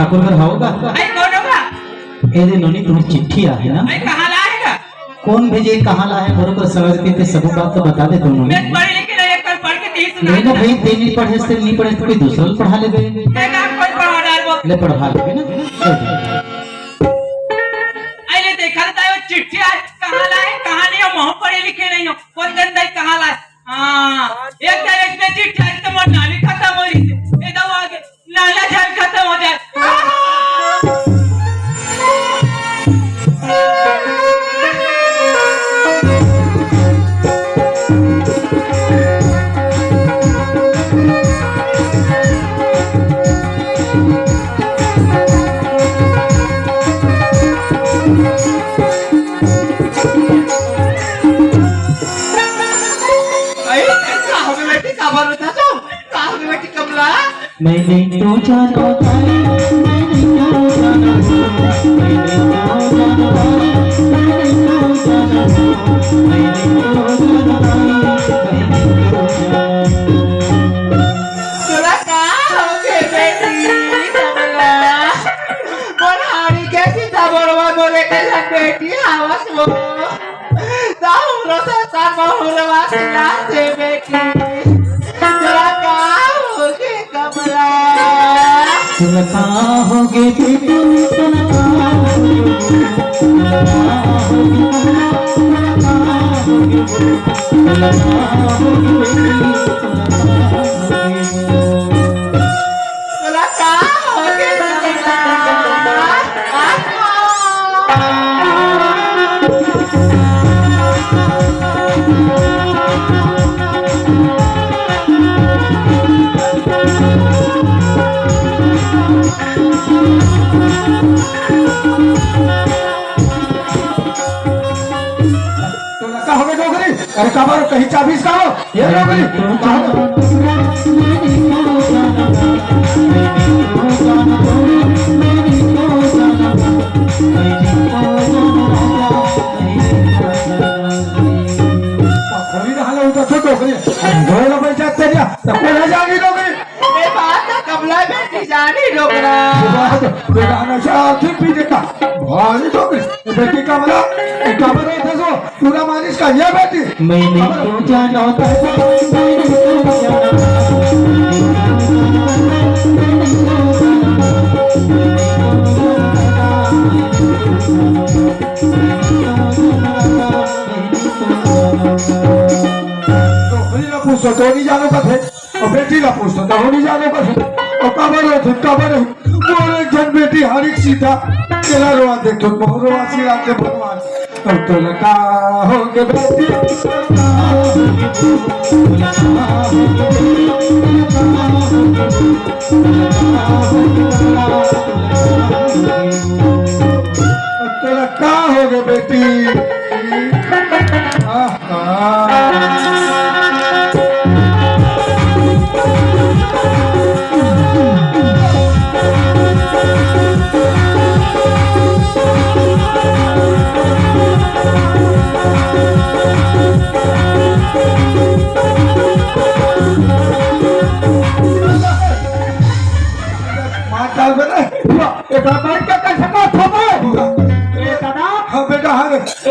ठाकुर घर होगा आई कौन होगा ए दे नोनी तुम्हें चिट्ठी आहे ना आई कहाँ लाएगा कौन भेजे कहाँ ला है बरोबर समझ के सब बात तो बता दे तुम मैं पढ़ लिख रहा एक बार पढ़ के तीस नहीं ना भाई ते नहीं पढ़े से नहीं पढ़े तो कोई दूसरा पढ़ा ले बे मैं काम कोई पढ़ा डाल वो ले पढ़ा ले ना आई ले देखा था वो चिट्ठी आज कहाँ लाए कहाँ नहीं हो मोह पढ़े लिखे नहीं हो कौन गंदा कहाँ लाए हाँ एक दिन इसमें चिट्ठी आई तो मोर नाली खत्म हो रही थी एकदम आगे नाला जल खत्म हो जाए मैंने तो जाना होगे अरे कबर कहीं चाबी इसका हो ये बेटी कमला पूरा मालिश का ये बेटी मैंने तो जाना था पूछो तो नहीं जानो का थे और बेटी का पूछो तो नहीं जानो का थे और कबर वो एक जन बेटी हर एक सीता केला रोआ देखो बहुरोआ सिराते भगवान अब तो लगा हो के बेटी तो लगा हो गए बेटी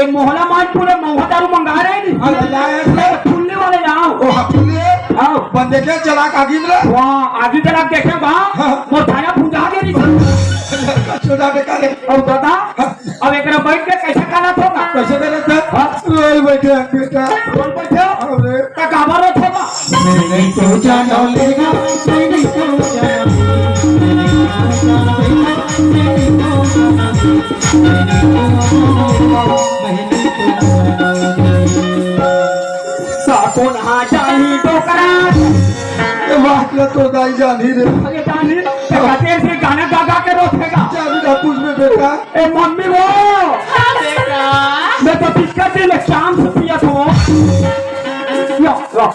मोहला माज पूरे मोहा दारू मंगा रहे हैं फुल्ले वाले आओ बंदे के चला आगे मिला वहाँ आगे चला देखे वहाँ मोर थाया पूजा के नहीं छोटा बेटा रे और दादा अब एक बैठ के कैसे खाना होगा कैसे करे था रोल बैठे बेटा रोल बैठे अरे का काबर होगा मैंने तो जाना लेगा मैंने तो जाना साकोन हाँ जानी टोकरा वाकला तो दाई जानी रे अरे जानी कहते से गाना गा गा के रोकेगा चाबी का पूछ में बेटा ए मम्मी वो हाँ बेटा मैं तो पिछले दिन शाम से पिया था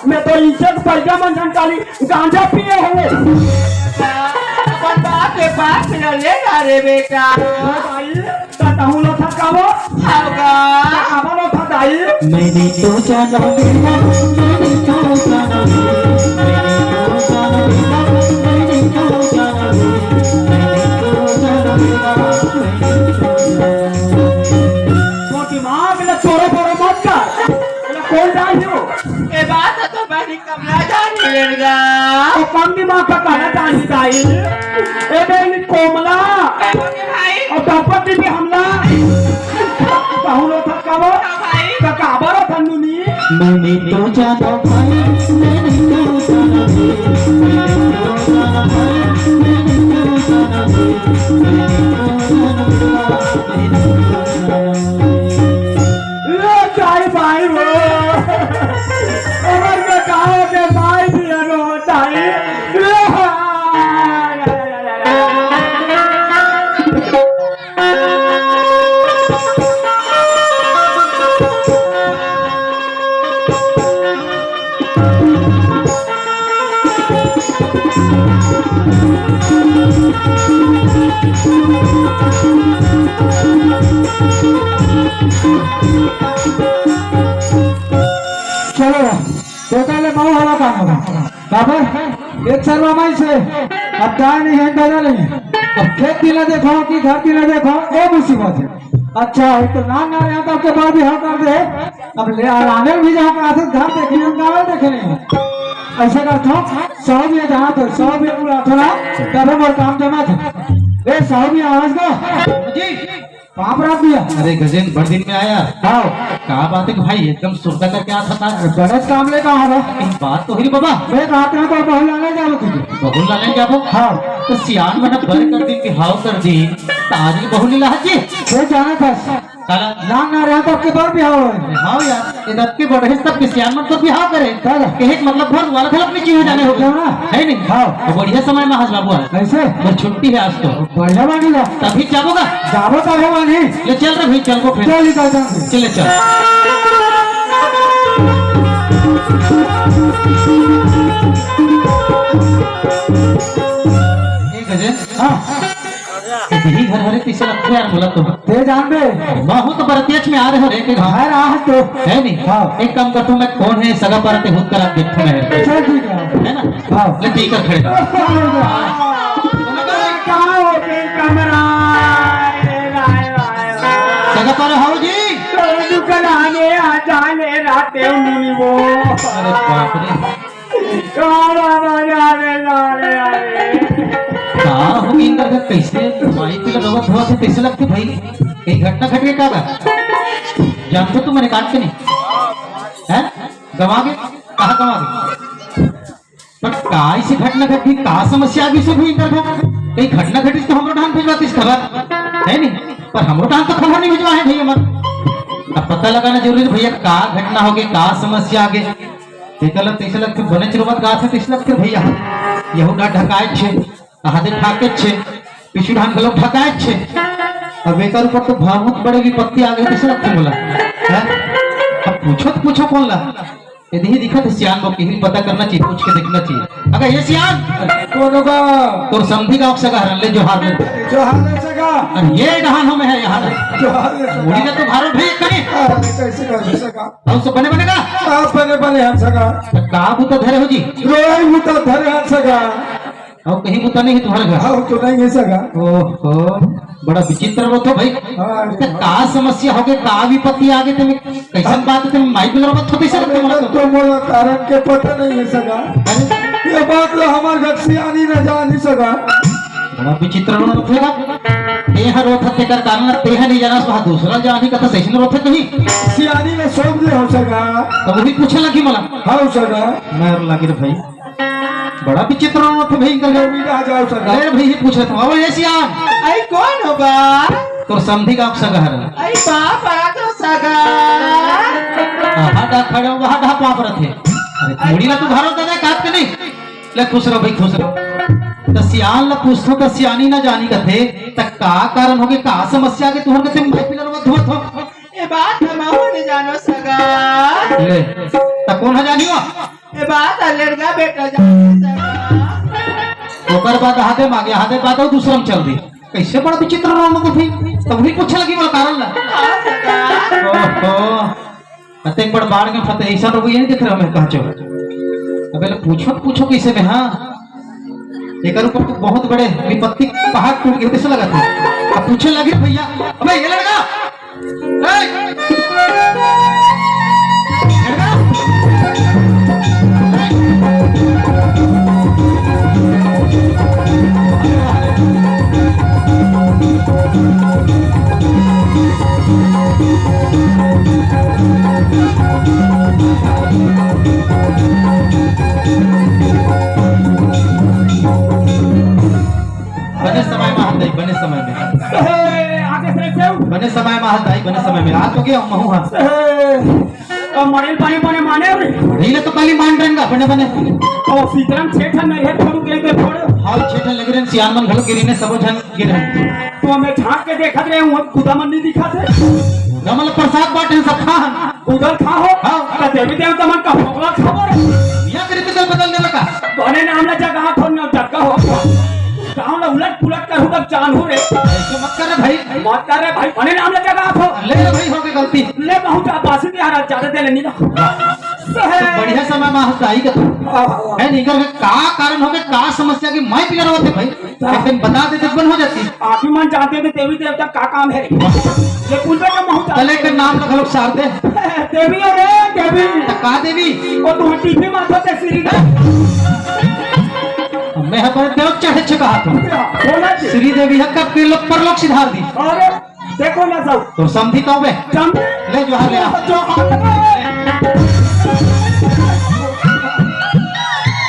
मैं तो इज्जत पैसा मंजन काली गांजा पिए हुए के पास ले जा रे बेटा भाई कहूँ लो था काबो होगा काबो लो था दाई मैंने तो जाना लेगा मैंने तो जाना मैंने तो जाना लेगा मैंने तो जाना मैंने तो दिमाग का कहना चाहती ताई ए बेनी कोमला ओके भाई और दंपति भी हमला कहूलो थकावो भाई थकावरो थन्नुनी मैंने तो जाना भाई मैंने तो जाना ले चाय भाई वो और के गाँव के भाई भी रो ताई चलो टोटल माऊ वाला काम होगा बाबर एक सर्वा माई से अब क्या नहीं है दादा नहीं है अब खेत भी ना देखो कि घर भी ना देखो ये मुसीबत है अच्छा है तो ना रहे तो आपके बाद भी हाँ कर दे अब ले आने भी जाओ कहा से घर देखने हम गाँव देखे नहीं ऐसे का तो 100 भी जहाँ तो 100 भी थोड़ा तब और काम जमा थे ए 100 भी आवाज दो जी कहाँ पर आप दिया अरे गजेंद्र बड़े दिन में आया हाँ कहा बात है कि भाई एकदम सुरता का क्या था गणेश काम ले कहाँ है बात तो हुई बाबा मैं कहते हैं तो बहु लाने जाओ तुझे बहुल लाने जाबो हाँ तो सियान मना बर कर दी बिहाव कर दी ताजी बहुल ला जी ये जाने बस साला लांग ना रहा तो आपके बार भी आओ हाँ यार इधर के बड़े सब के सियान मत तो बिहाव करे दादा एक मतलब घर वाला था अपनी चीज जाने हो क्यों ना है नहीं हाँ तो बढ़िया समय में हंस बाबू ऐसे बस छुट्टी है आज तो बढ़िया बानी जा तभी जाबोगा जाबो तो है बानी ले चल रहे भाई चल को फिर चल निकल जाओ चले चल एक गजे हाँ यही घर हरे तीसरा लगता यार बोला तो ते जान बे बहुत तो बरतियच में आ रहे हो रे के घर है राह तो है नहीं हाँ एक काम करता हूँ मैं कौन है सगा परते हुद कर आप देखते हैं चल ठीक है है ना हाँ ले ठीक है खड़े कहाँ हो गए कमरा सगा पर हाउ जी दुकान आने आ जाने राते उन्हीं वो अरे बाप रे काला बाजारे लारे आए का होगी इंदर का कैसे माई पे लगवा धोआ से कैसे लगते भाई कई घटना घट गई का जानते तू मैंने काट के नहीं है गवा गए कहा गवा गए पर का ऐसी घटना घट गई का समस्या आगे से हुई इंदर का कई घटना घटी तो हमरो ढान भिजवाती इस खबर है नहीं पर हमरो ढान तो खबर नहीं भिजवा है भैया मत अब पता लगाना जरूरी है भैया का घटना हो गई का समस्या आगे देखल तैसे लगते बने चिरवत गा थे तैसे लगते भैया यहू ना ढकाए छे हाथे ठाके छे पिछू ढान गलो ढकाए छे अब एकर ऊपर तो बहुत बड़े विपत्ति आ गई तैसे लगते बोला हैं अब पूछो कौन ला यदि ही दिखा तो सियान को कहीं पता करना चाहिए पूछ के देखना चाहिए अगर ये सियान कौन होगा तो समझी गाँव से हरन ले जो हार ले जो हाल ले सका और ये डहान हो में है यहाँ जो हाल ले सका मुड़ी ने तो भारत भी कने अरे कैसे कर सका और सब बने बनेगा आप बने बने हम सका तो का बुता धरे हो जी रोई मुता धरे हम सका और कहीं बुता नहीं है तुम्हारे घर हाँ तो नहीं है सका ओहो बड़ा विचित्र वो तो भाई हाँ तो का समस्या हो गई का विपत्ति आ गई तुम्हें कैसन बात है तुम माइक में मत होते सर तुम तो मोला कारण के पता नहीं है सका ये बात लो हमार घर से आनी न जा नहीं सका बड़ा विचित्र रो उठेगा तेहा रोथ ते कर कारण तेहा नहीं जाना सो दूसरा जानी का तो सही रोथ कहीं सियानी ने सोच दे हो सका तो वही पूछे लगी मला हाँ सका मैं लगी रे भाई बड़ा विचित्र रो उठ भाई कर भी ना जाओ सका अरे भाई ये पूछ रहा था अब ये सियान आई कौन होगा तो समझी का सगा हर आई बाप आ तो सगा हाडा खड़े वहां ढा पाप रखे अरे मुड़ी ना तू घरों का काट के नहीं ले खुश रहो भाई खुश रहो तो सियान ला पूछो तो सियानी ना जानी कथे तक का कारण होगे का समस्या के तुहर के माई पिलर मत धोत हो ये बात हम नहीं जानो सगा ले त कौन है जानियो ये बात लड़का बेटा जानो सगा ओकर बाद हाथे बाद और दूसरा में चल दी कैसे बड़ा विचित्र रहा तो भाई तब भी पूछे लगी बोला कारण ला हाँ सगा ओहो अते एक बड़ बाढ़ में फते ऐसा रोग ये नहीं दिख रहा मैं कहा चो अबे पूछो कैसे में हां एकर ऊपर तो बहुत बड़े विपत्ति पहाड़ टूट गए कैसे लगा था अब पूछे लगे भैया अबे ये लड़का लड़का बने समय में हाथ आई, बने समय में आ तो गया महू हाँ मरेल पानी बने माने रे नहीं तो काली मान रहेगा बने बने और सीतरम छेठन नहीं है थोड़ू के फोड़ हाल छेठन लग रहे सियान मन घलो गिरी ने सबो जन गिरे तो मैं झांक के देखत रहे हूं खुदा मन नहीं दिखा थे गमल प्रसाद बाटे सब खान उधर खाओ हाँ। तो देवी देवता मन का भोगला खबर यहाँ के रीति बदल दे लगा बने नाम ना जगह थोड़ ना जगह हो गाँव ना उलट पुलट कर तब जान हो रे ऐसे मत कर रे भाई मत कर रे भाई बने नाम ना जगह हो ले रे भाई हो गई गलती ले बहुत आपासी यार ज्यादा दे लेनी ना बढ़िया समय में हाथ आई का है नहीं कर का कारण हो गए का समस्या की माई पिलर होते भाई लेकिन बता दे बन हो जाती आप ही मन जानते थे देवी देवता का काम है ये कुल का महू चले के नाम लगा लोग सार दे देवी रे देवी का देवी और तुम टीपी माथा ते श्री मैं पर देव चढ़े छ कहा तुम बोला जी श्री देवी हक के लोग पर लोग सिधार दी अरे देखो ना सब तो समझी तो बे जम ले जो हाल ले जो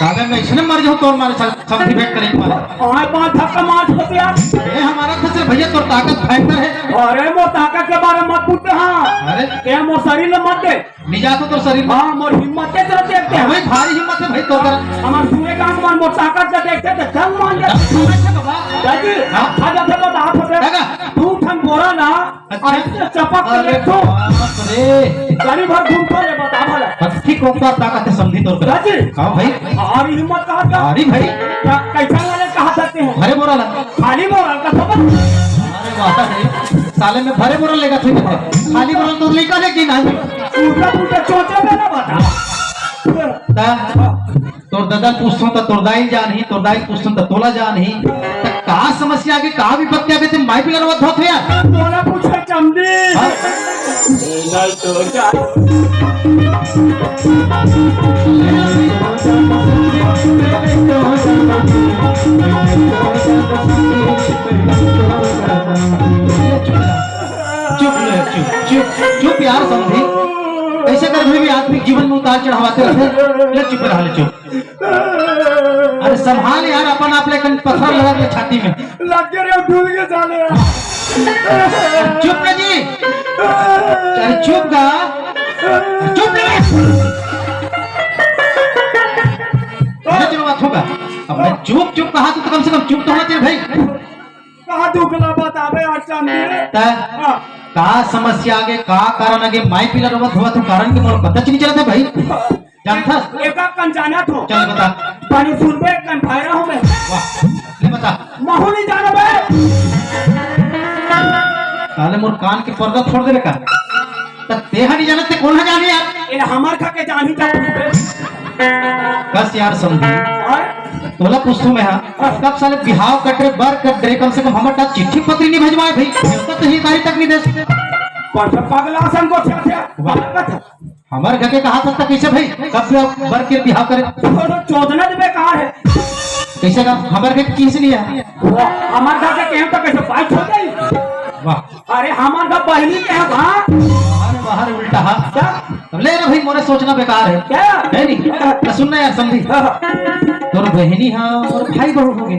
कागज में इसने मर जाओ तो हमारे समझी बैठ करेंगे मारे आए पांच धक्का मार होते यार ये हमारा खसे भैया तो ताकत भयंकर है अरे मो ताकत के बारे में मत पूछते हां अरे के मोर शरीर में मत दे निजा तो शरीर में हां मोर हिम्मत के तरफ देखते हैं भाई भारी हिम्मत है भाई तो कर हमार सूर्य का मान मोर ताकत से देखते तो चल मान जा दादी हाँ। आजा तो बात होते लगा। तू ठन बोरा ना अच्छा। ऐसे चपक के अरे देखो बाप रे गाड़ी भर घूम तो ले बता भला हत्ती को ऊपर ताकत है समझी तो कर दादी हां भाई और हिम्मत कहां का भारी भाई कैसा वाले कहा सकते हैं भरे बोरा लगा खाली बोरा का खबर अरे वाह रे साले में भरे बोरा लेगा ठीक है खाली बोरा तो लेगा लेकिन नहीं पूरा पूरा चोचा में ना बता तोर दादा पूछतो तो तोर दाई जान ही तोर दाई पूछतो तो तोला जान ही का समस्या आगे का विपत्ति आगे ते माई पिलर वत होत यार तोला पूछे चमड़ी नहीं तो जा चुप ले चुप यार समझी ऐसे कर भी आदमी जीवन में उतार चढ़ावाते रहते ले चुप रहा ले चुप अरे संभाल यार अपन आप लेकिन पत्थर लगा के छाती में लग रे भूल के साले चुप रे जी अरे चुप गा चुप रे चलो बात होगा अब मैं चुप चुप कहा तो कम से कम चुप तो होना चाहिए भाई कहा दुखला बतावे अच्छा नहीं का समस्या आगे का कारण आगे माई पिलर वत हुआ तो कारण के मोर पता नहीं चलता भाई जानता एका कन जाना तो चल बता पानी सुन बे कन फायरा हो मैं वाह ले बता महू नहीं जाना बे साले मोर कान के पर्दा छोड़ दे का तक तेहा नहीं जानते कौन है जाने यार इन हमार खा के जानी जा बस यार समझी और तोला पूछतो मैं हां कब साले बिहाव कटरे बर कटरे कम से कम हमर ता चिट्ठी पत्री नहीं भेजवाए भाई तो ही तारीख तक नहीं दे पर पागला सन को छे हमार घर के कहा था कैसे भाई कब बर के बिहाव करे तो चौदना दे कहां है कैसे का हमार घर किस लिए है हमार घर के केहू तो कैसे बाइक हो गई वाह अरे हमार घर पहली के है बाहर बाहर उल्टा हा क्या अब ले रे भाई मोरे सोचना बेकार है क्या है नहीं तो सुनना यार समझी तोर बहनी हां और भाई बहू हो गए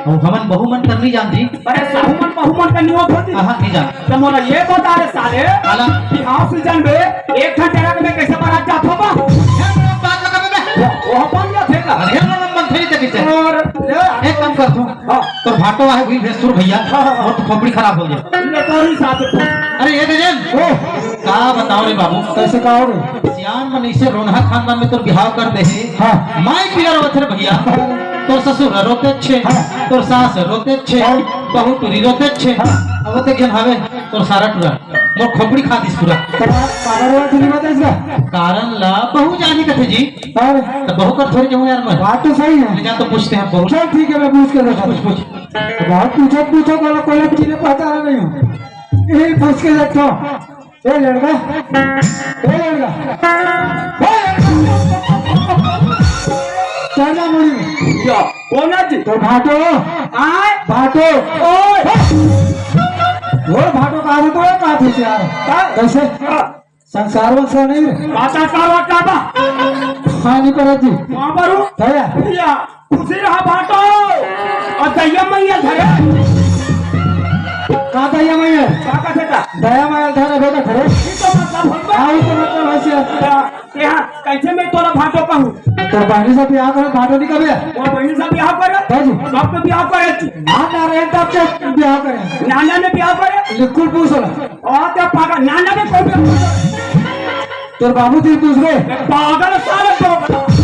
और हमन बहु मन करनी जानती अरे साहुमन बहुमन का नियत होती हां नहीं जान तो मोला ये बता रे साले आला कि हां सीजन में एक घंटे रख में कैसे बारात जात होबा बात लगा बे वो बन जा थे का अरे मन थई तक से और एक काम कर तू तो भाटो है भी भेस्तुर भैया और तो खोपड़ी खराब हो गया ले तोरी साथ अरे ये दजन ओ का बताओ रे बाबू कैसे कहो रे सियान मन इसे रोनहा खानदान में तोर बिहाव कर दे है हाँ। माई पिलर वथर भैया तोर ससुर रोते छे तोर सास रोते छे बहू टुरी रोते छे अब ते जन हवे तोर सारा टुरा मोर खोपड़ी खा दिस पूरा काबर वाला नहीं बता इसका कारण ला बहू जानी कथे जी और तो बहू कर थोड़ी जाऊं यार मैं बात तो सही है ले जा तो पूछते हैं बहू चल ठीक है मैं पूछ के देखा पूछ बहुत पूछो कोई चीजें पता नहीं हूँ यही पूछ के देखो ए लड़का चला मुड़ी में या कौन है जी तो भाटो आए भाटो ओए वो भाटो कहा थे यार कैसे संसार वंसा नहीं रे बाता कारवा काबा खानी पर जी वहां पर हूं भैया या खुशी रहा बाटो और दैया मैया धरे का दया मैया का था दया मैया धारा बेटा खड़े ये तो मतलब होगा आओ तो मतलब ऐसे यहाँ कैसे मैं तोरा भाटो कहूँ तो बहनी से ब्याह करो भाटो नहीं कबे वो बहनी से ब्याह करे बाजी बाप पे ब्याह करे ना रहे तब से ब्याह करें नाना ने ब्याह करे बिल्कुल पूछ लो और क्या पागल नाना ने कोई तोर बाबू जी पूछ गए पागल साले तो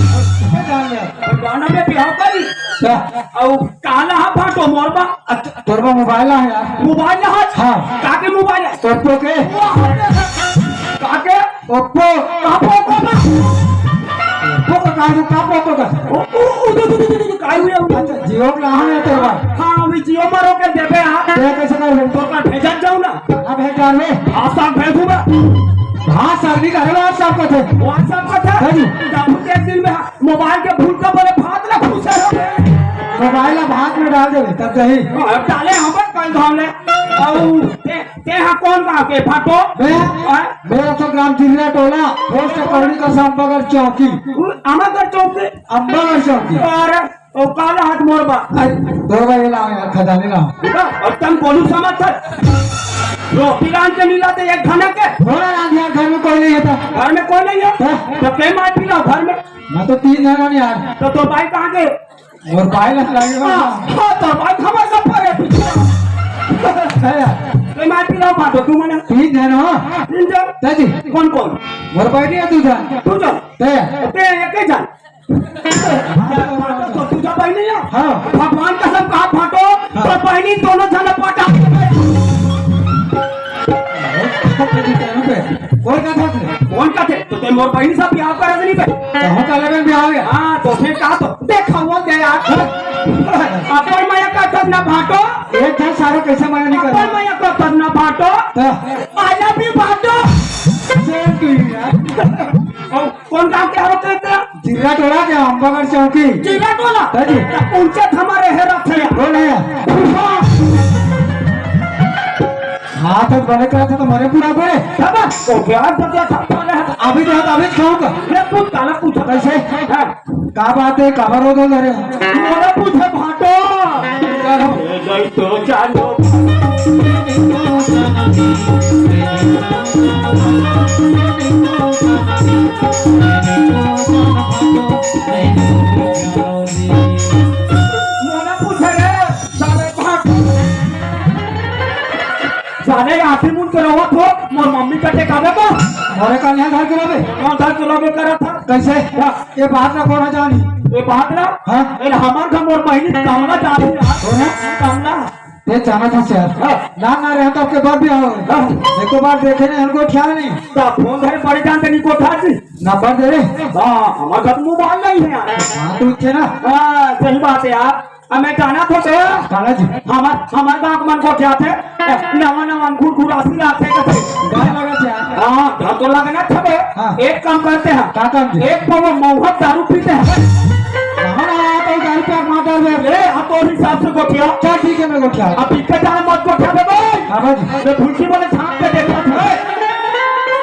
जान लिया नाना ने ब्याह करी और काला हा भाटो मोरबा तोर बा मोबाइल है यार मोबाइल है हाँ काके मोबाइल है ओप्पो के काके ओप्पो कापो कोपा ओप्पो का कहा कापो ओप्पो का काय हुआ अच्छा जियो का है तोर बा हाँ अभी जियो मारो के देबे हां ते कैसे कर तो का भेजन जाऊ ना अब है कार में आसान भेजूंगा हाँ सर भी करे आप सब को थे व्हाट्सएप का था हां जी तब एक दिन में मोबाइल के भूल का बोले फात ना खुश है मोबाइल अब हाथ में डाल देवे तब सही डाले हमर कल धामले औ ते हा कौन का के फाटो मेरा तो ग्राम चिल्ला टोला पोस्ट कॉलोनी का संपगर चौकी अमगर चौक से अंबागर चौकी अरे ओ काला हाथ मोरबा दो भाई लाओ यार खजाने लाओ और तुम बोलू समझ रोटी रान के मिला तो एक खाना के थोड़ा रात यार घर में कोई नहीं था घर में कोई नहीं है तो के मार पीला घर में मैं तो 3 जना नहीं यार तो भाई कहाँ गए और पायल लगेगा हाँ तो भाई खबर सब पर है है यार के मार पीला फाटो तू मने 3 जना हो तीन जन ताजी कौन कौन और बैठी है तू जान तू जा ते एक ही जान तो तुझा बहनी है हाँ भगवान का सब कहा फाटो तो बहनी दोनों जन पाटा और का था कौन का थे तो ते मोर बहनी सब ब्याह करे नहीं पे कहाँ का लगन ब्याह हो गया हाँ तो फिर कहा तो देखा वो दे यार अपन माया का करना फाटो एक था सारा कैसे माया नहीं अपन कर माया का करना फाटो आई लव यू फाटो सेम टू यू यार कौन काम क्या होते हैं जिला टोला क्या अंबागढ़ चौकी जिला टोला ताजी उनसे हमारे हेरा थे बोल यार हाथ बने करा था तो मरे पूरा बड़े तो क्या बता था अभी तो अभी खाऊंगा ये पूछ काला पूछा कैसे हाँ का बात है कबर हो गए घरे मोरा पूछे भाटो गई तो चालो मोरा पूछे रे सारे भाटो साले आफी मुन के रहो तो मोर मम्मी का टेकावे को मोरे का यहाँ घर गिरावे कौन था चुनाव करा था कैसे ये बात ना कौन जानी ये बात ना हाँ अरे हमार घर मोर महीने कामना जाती है कामना ये जाना था सर ना रहे तो आपके बाद भी आओ एक बार देखे नहीं हमको ख्याल नहीं तो फोन घर पड़े जानते नहीं को था जी नंबर दे रहे हाँ हमारे घर मोबाइल नहीं है यार हाँ तो थे ना हाँ सही बात है यार हमें जाना तो काला जी हमारे गाँव मन को क्या थे नवा घुरासी आते गाय लगा थे यार हाँ घर तो लगना था हाँ। एक काम करते हैं क्या काम जी एक तो वो महुआ दारू पीते हैं कहाँ आया तो गाय पे माता में ले तो हिसाब से गोठिया क्या ठीक है मैं को ख्याल अब इक्के जाने मत गोठिया दे भाई हाँ जी मैं फुलकी वाले छाप के देखा था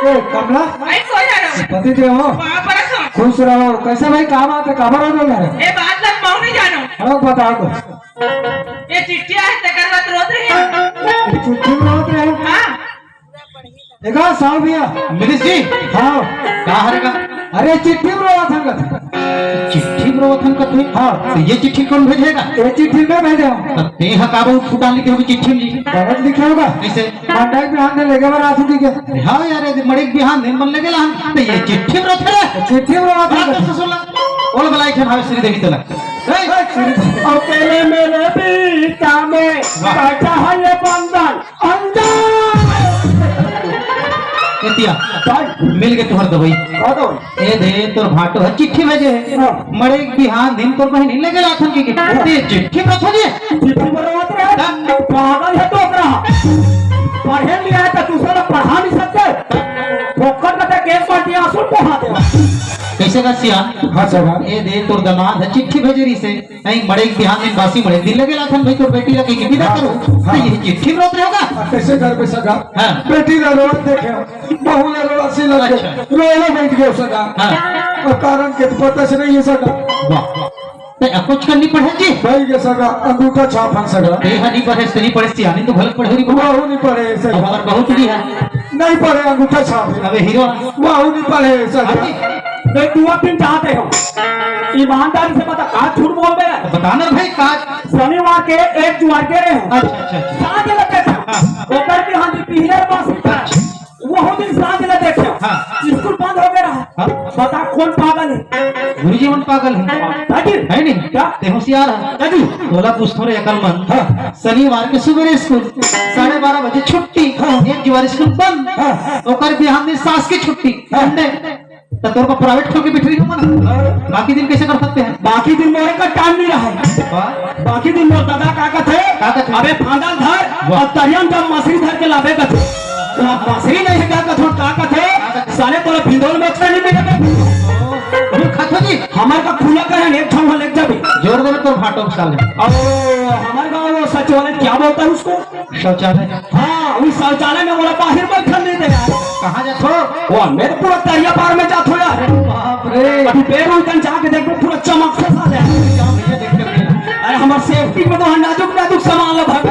ए कमला भाई सो जा रहा पति देव हो वहाँ पर सो खुश रहो कैसे भाई काम आते खबर हो गया ये बात लग पाऊ नहीं जानो हेलो बताओ तो ये चिट्ठी है तकर बात रोज रही है चिट्ठी में होते हैं हाँ देखा साहु भैया मिलिस जी हाँ क्या हरेगा अरे चिट्ठी में हुआ था चिट्ठी प्रवथन करते हाँ तो ये चिट्ठी कौन भेजेगा ये चिट्ठी में भेजे हूँ तब ते हकाबो फुटा लिखे होगी चिट्ठी में लिखे गलत लिखे होगा कैसे मंडक में हाथ लेके बना आसू के हाँ यार ये मड़े बिहान दिन बन लगेला हम तो ये चिट्ठी प्रवथन है चिट्ठी में हुआ था बात तो सुन ला बोल बलाई के भाव श्री देवी तलक अकेले मेरे बीता में बैठा है ये बंदर अंदर एतिया मिल गए तुहर दवाई ए दे तोर भाटो है चिट्ठी भेजे है मड़े बिहान दिन तोर बहिनी लगेला अथन के ते चिट्ठी प्रवथन है चिट्ठी बरवत रहे पागल है तो पढ़े लिया है तो दूसरा पढ़ा नहीं सकते फोकट में केस पर दिया सुन पढ़ा दे कैसे का सिया हाँ सर ए दे तोर दामाद है चिट्ठी भेजे रही से नहीं मड़े बिहान दिन बासी मड़े दिन लगेला अथन भाई तोर बेटी लगे कि विदा करो तो ये चिट्ठी प्रवथन होगा कैसे घर पे सगा हाँ। बेटी ने रोड देखे बहू ने रोड सी लगे अच्छा। रोने बैठ गए सगा हाँ और कारण के तो पता से नहीं है सगा वाह तो अकुछ करनी पड़े जी भाई के सगा अंगूठा छापन सगा ते हनी पढ़े से नहीं पढ़े सियानी तो गलत पढ़े बाबा वाहू नहीं पढ़े सगा और बहुत भी है नहीं पढ़े अंगूठा छापे अबे हीरो वाहू नहीं पढ़े सगा तो तू अपनी चाहते हो ईमानदारी से बता कहा झूठ बोल रहे हैं बताना भाई का शनिवार के एक जुआर के रहे हैं अच्छा साथ लगे थे ओकर के हाथ पीले पास वो दिन साथ ले देखे हाँ। स्कूल बंद हो गया है हाँ। बता कौन पागल है गुरुजी मन पागल है दादी है नहीं क्या ते होशियार है दादी बोला पूछतो रे अकलमंद शनिवार के सुबह स्कूल 12:30 बजे छुट्टी एक जुआर स्कूल बंद ओकर बिहान में सास की छुट्टी संडे तो तोर को प्राइवेट खोल के बिठरी हो ना बाकी दिन कैसे कर सकते हैं बाकी दिन मोरे का टाइम नहीं रहा है वाह बाकी दिन मोर दादा का थे का थे? अबे फांडल धर वाह। और तरियम जब मछली धर के लावे का थे तो मछली नहीं है का थे साले तोरा भिंडोल में अच्छा नहीं मिलेगा खातो जी हमारे का खुला कर एक ठंग लग जाबे जोर देवे तो फाटो साले और हमारे गांव में सचिवालय क्या बोलता है उसको शौचालय हाँ उस शौचालय में बोला बाहर बैठल नहीं दे यार कहाँ जातो वो मेरे पूरा तरिया पार में जात हो यार बाप रे अभी बेरू तन जाके देखो पूरा चमक से साले अरे हमार सेफ्टी में तो नाजुक नाजुक सामान लो भाग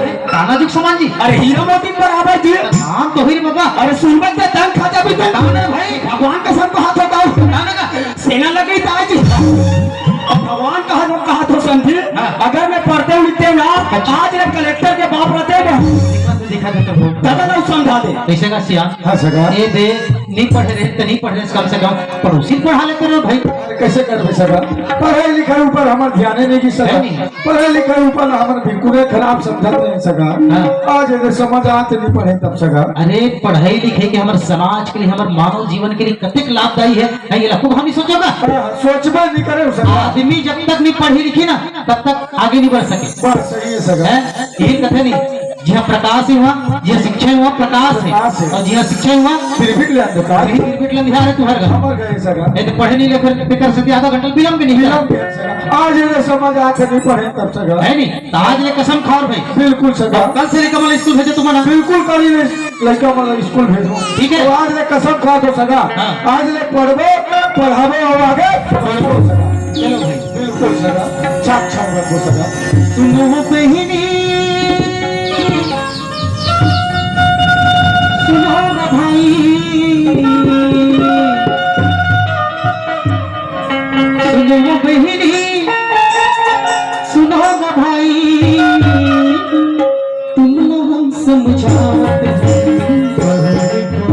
नाजुक सामान जी अरे हीरो मोती बराबर जी नाम तो ही बाबा अरे सुनबत में तंग खाता भी तो बताओ ना भाई भगवान का सब हाथ होता हूँ बताना का सेना लगी ताज अब भगवान का हाथ हो समझे अगर मैं पढ़ते उठते ना आज एक कलेक्टर के बाप रहते ना दिखा दे तो दादा ना समझा दे कैसे का सिया हाँ सगा ये दे नहीं पढ़े रहे तो नहीं पढ़ रहे कम से कम पड़ोसी पढ़ा लेते रहो भाई कैसे कर सका पढ़े लिखे ऊपर हमारे ध्यान नहीं की सका है नहीं। पढ़े लिखे ऊपर हमारे बिल्कुल खराब समझत नहीं सका हाँ। आज अगर समझ आते नहीं पढ़े तब सका अरे पढ़ाई लिखाई के हमारे समाज के लिए हमारे मानव जीवन के लिए कतिक लाभदायी है ये खूब हम ही सोचोगा सोचबे नहीं करे सका आदमी जब तक नहीं पढ़ी लिखी ना तब तक आगे नहीं बढ़ सके बस सही है सका है ये कथे नहीं जहाँ प्रकाश ही हुआ जहाँ शिक्षा हुआ प्रकाश प्रकाश है है। और जहाँ शिक्षा हुआ फिर भी ले आते का क्रिकेट लंघा है तुम्हारे घर हमर गए सका ये तो पढ़े नहीं ले फिर कर सकते आधा घंटा विलम्ब के नहीं विलम्ब किया सका आज अगर समझ आते नहीं पढ़े तब सका है नहीं तो आज ये कसम खाओ भाई बिल्कुल सका कल से लेकर वाला स्कूल भेजे तुम्हारा बिल्कुल करी नहीं लड़का वाला स्कूल भेजो ठीक है। तो आज ले कसम खा दो सका हाँ। आज ले पढ़बो पढ़ाबो और आगे बढ़बो सका चलो भाई बिल्कुल सका छाप छाप रखो सका सुनो बहनी सुनो ना भाई सुनो बहनी सुनो ना भाई तुम ना हम समझाते हैं